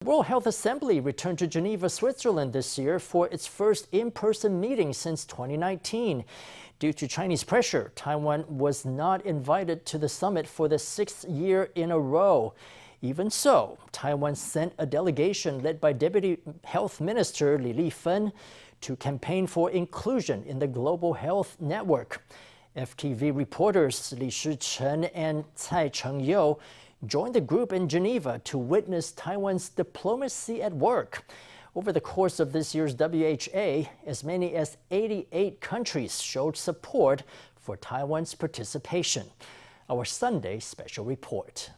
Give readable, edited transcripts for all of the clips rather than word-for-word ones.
World Health Assembly returned to Geneva, Switzerland this year for its first in-person meeting since 2019. Due to Chinese pressure, Taiwan was not invited to the summit for the 6th year in a row. Even so, Taiwan sent a delegation led by Deputy Health Minister Lee Li-feng to campaign for inclusion in the global health network. FTV reporters Shih-chen and Tsai Cheng-yu joined the group in Geneva to witness Taiwan's diplomacy at work. Over the course of this year's WHA, as many as 88 countries showed support for Taiwan's participation. Our Sunday special report.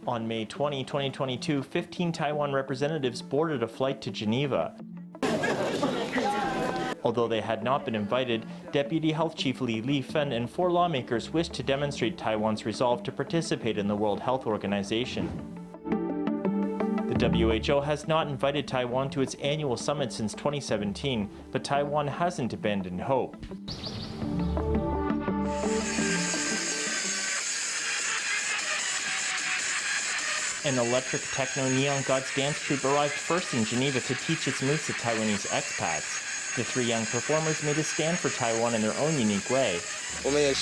On May 20, 2022, 15 Taiwan representatives boarded a flight to Geneva. Although they had not been invited, Deputy Health Chief Lee Li-feng and 4 lawmakers wished to demonstrate Taiwan's resolve to participate in the World Health Organization. The WHO has not invited Taiwan to its annual summit since 2017, but Taiwan hasn't abandoned hope. An electric techno-neon gods dance troupe arrived first in Geneva to teach its moves to Taiwanese expats. The 3 young performers made a stand for Taiwan in their own unique way. We want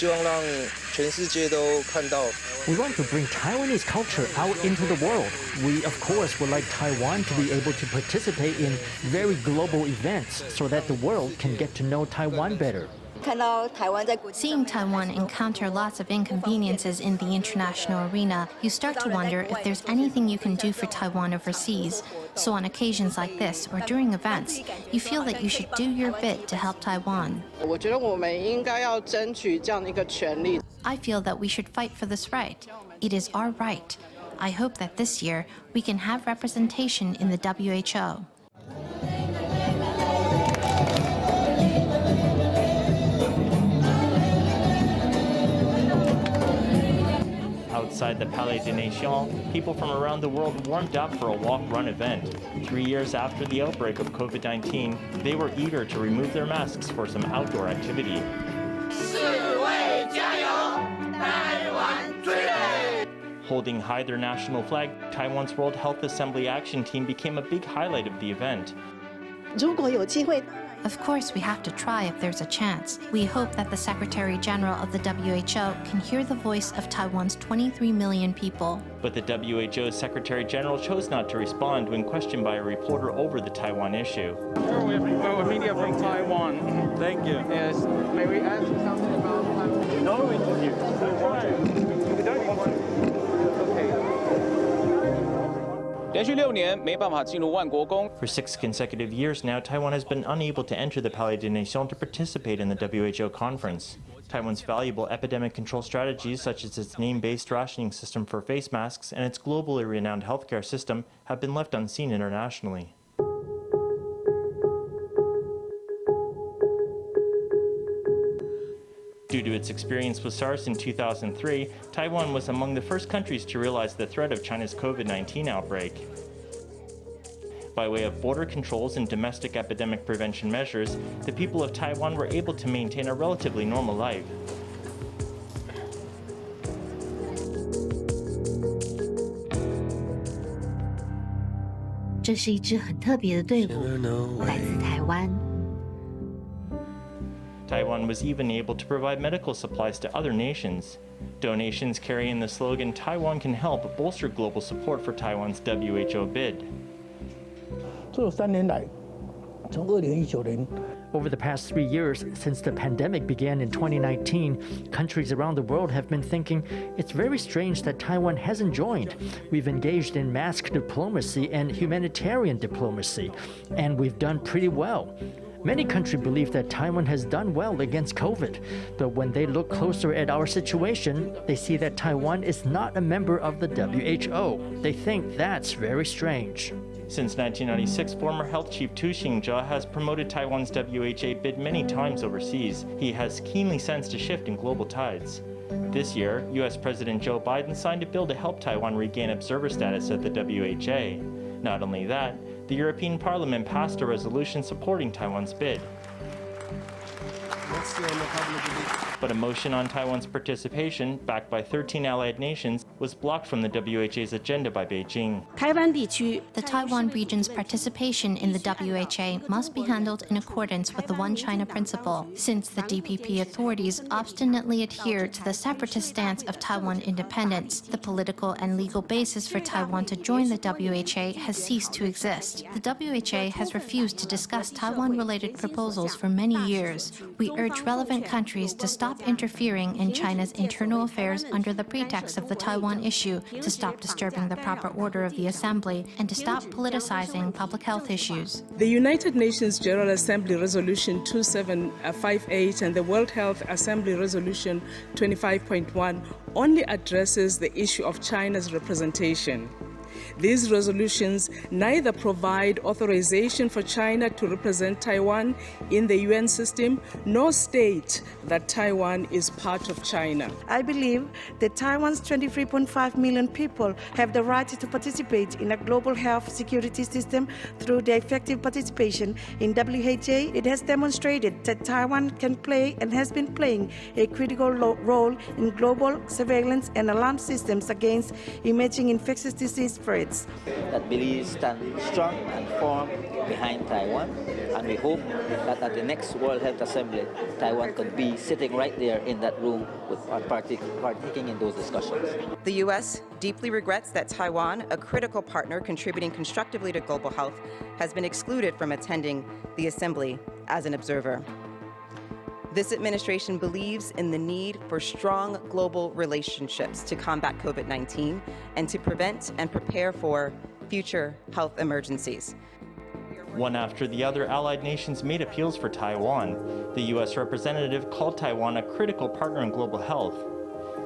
to bring Taiwanese culture out into the world. We, of course, would like Taiwan to be able to participate in very global events so that the world can get to know Taiwan better. Seeing Taiwan encounter lots of inconveniences in the international arena, you start to wonder if there's anything you can do for Taiwan overseas. So on occasions like this, or during events, you feel that you should do your bit to help Taiwan. I feel that we should fight for this right. It is our right. I hope that this year we can have representation in the WHO. Outside the Palais des Nations, people from around the world warmed up for a walk-run event. 3 years after the outbreak of COVID-19, they were eager to remove their masks for some outdoor activity. Holding high their national flag, Taiwan's World Health Assembly Action Team became a big highlight of the event. Of course, we have to try if there's a chance. We hope that the Secretary General of the WHO can hear the voice of Taiwan's 23 million people. But the WHO's Secretary General chose not to respond when questioned by a reporter over the Taiwan issue. We're media from Taiwan. Thank you. Yes. May we ask you something about Taiwan? No interview. For 6 consecutive years now, Taiwan has been unable to enter the Palais des Nations to participate in the WHO conference. Taiwan's valuable epidemic control strategies, such as its name-based rationing system for face masks and its globally renowned healthcare system, have been left unseen internationally. Due to its experience with SARS in 2003, Taiwan was among the first countries to realize the threat of China's COVID-19 outbreak. By way of border controls and domestic epidemic prevention measures, the people of Taiwan were able to maintain a relatively normal life. This is a very special team from Taiwan. Taiwan was even able to provide medical supplies to other nations. Donations carrying the slogan "Taiwan can help" bolster global support for Taiwan's WHO bid. Over the past 3 years, since the pandemic began in 2019, countries around the world have been thinking, it's very strange that Taiwan hasn't joined. We've engaged in mask diplomacy and humanitarian diplomacy, and we've done pretty well. Many countries believe that Taiwan has done well against COVID, but when they look closer at our situation, they see that Taiwan is not a member of the WHO. They think that's very strange. Since 1996, former Health Chief Tu Xingjia has promoted Taiwan's WHA bid many times overseas. He has keenly sensed a shift in global tides. This year, U.S. President Joe Biden signed a bill to help Taiwan regain observer status at the WHA. Not only that, the European Parliament passed a resolution supporting Taiwan's bid. But a motion on Taiwan's participation, backed by 13 allied nations, was blocked from the WHA's agenda by Beijing. The Taiwan region's participation in the WHA must be handled in accordance with the One China principle. Since the DPP authorities obstinately adhere to the separatist stance of Taiwan independence, the political and legal basis for Taiwan to join the WHA has ceased to exist. The WHA has refused to discuss Taiwan-related proposals for many years. We urge relevant countries to stop interfering in China's internal affairs under the pretext of the Taiwan issue, to stop disturbing the proper order of the Assembly, and to stop politicizing public health issues. The United Nations General Assembly Resolution 2758 and the World Health Assembly Resolution 25.1 only addresses the issue of China's representation. These resolutions neither provide authorization for China to represent Taiwan in the UN system, nor state that Taiwan is part of China. I believe that Taiwan's 23.5 million people have the right to participate in a global health security system through their effective participation in WHA. It has demonstrated that Taiwan can play and has been playing a critical role in global surveillance and alarm systems against emerging infectious disease threats. That Belize stands strong and firm behind Taiwan, and we hope that at the next World Health Assembly, Taiwan could be sitting right there in that room with partaking in those discussions. The U.S. deeply regrets that Taiwan, a critical partner contributing constructively to global health, has been excluded from attending the Assembly as an observer. This administration believes in the need for strong global relationships to combat COVID-19 and to prevent and prepare for future health emergencies. One after the other, allied nations made appeals for Taiwan. The U.S. representative called Taiwan a critical partner in global health.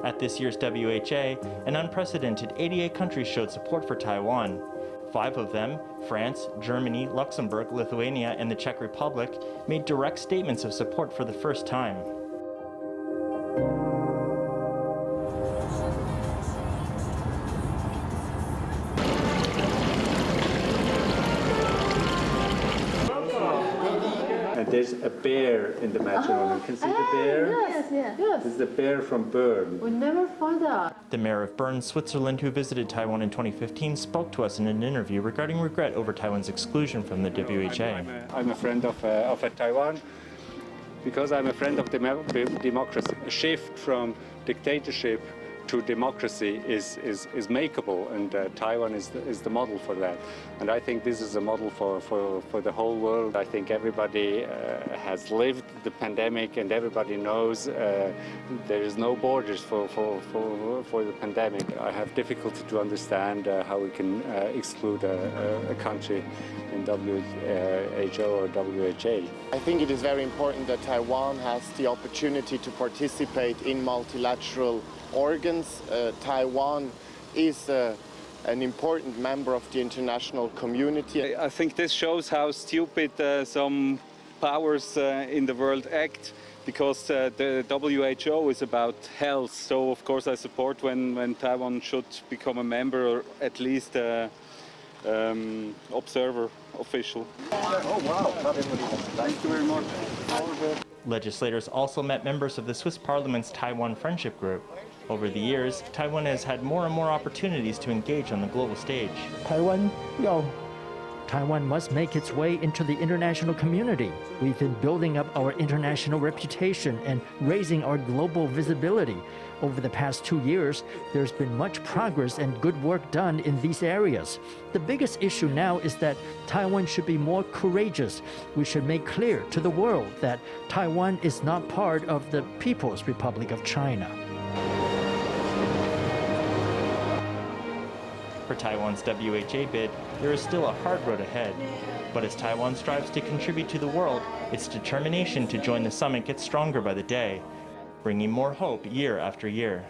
At this year's WHA, an unprecedented 88 countries showed support for Taiwan. 5 of them, France, Germany, Luxembourg, Lithuania, and the Czech Republic, made direct statements of support for the first time. And there's a bear in the matrimony. You can see the bear? Yes. This is the bear from Bern. We never found out. The mayor of Bern, Switzerland, who visited Taiwan in 2015, spoke to us in an interview regarding regret over Taiwan's exclusion from the WHA. I'm a friend of Taiwan because I'm a friend of democracy. A shift from dictatorship to democracy is makeable, and Taiwan is the model for that. And I think this is a model for the whole world. I think everybody has lived the pandemic, and everybody knows there is no borders for the pandemic. I have difficulty to understand how we can exclude a country in WHO or WHA. I think it is very important that Taiwan has the opportunity to participate in multilateral organs. Taiwan is an important member of the international community. I think this shows how stupid some powers in the world act, because the WHO is about health. So of course I support when Taiwan should become a member, or at least observer official. Oh wow, thank you very much. Legislators also met members of the Swiss Parliament's Taiwan Friendship Group. Over the years, Taiwan has had more and more opportunities to engage on the global stage. Taiwan must make its way into the international community. We've been building up our international reputation and raising our global visibility. Over the past 2 years, there's been much progress and good work done in these areas. The biggest issue now is that Taiwan should be more courageous. We should make clear to the world that Taiwan is not part of the People's Republic of China. For Taiwan's WHA bid, there is still a hard road ahead. But as Taiwan strives to contribute to the world, its determination to join the summit gets stronger by the day, bringing more hope year after year.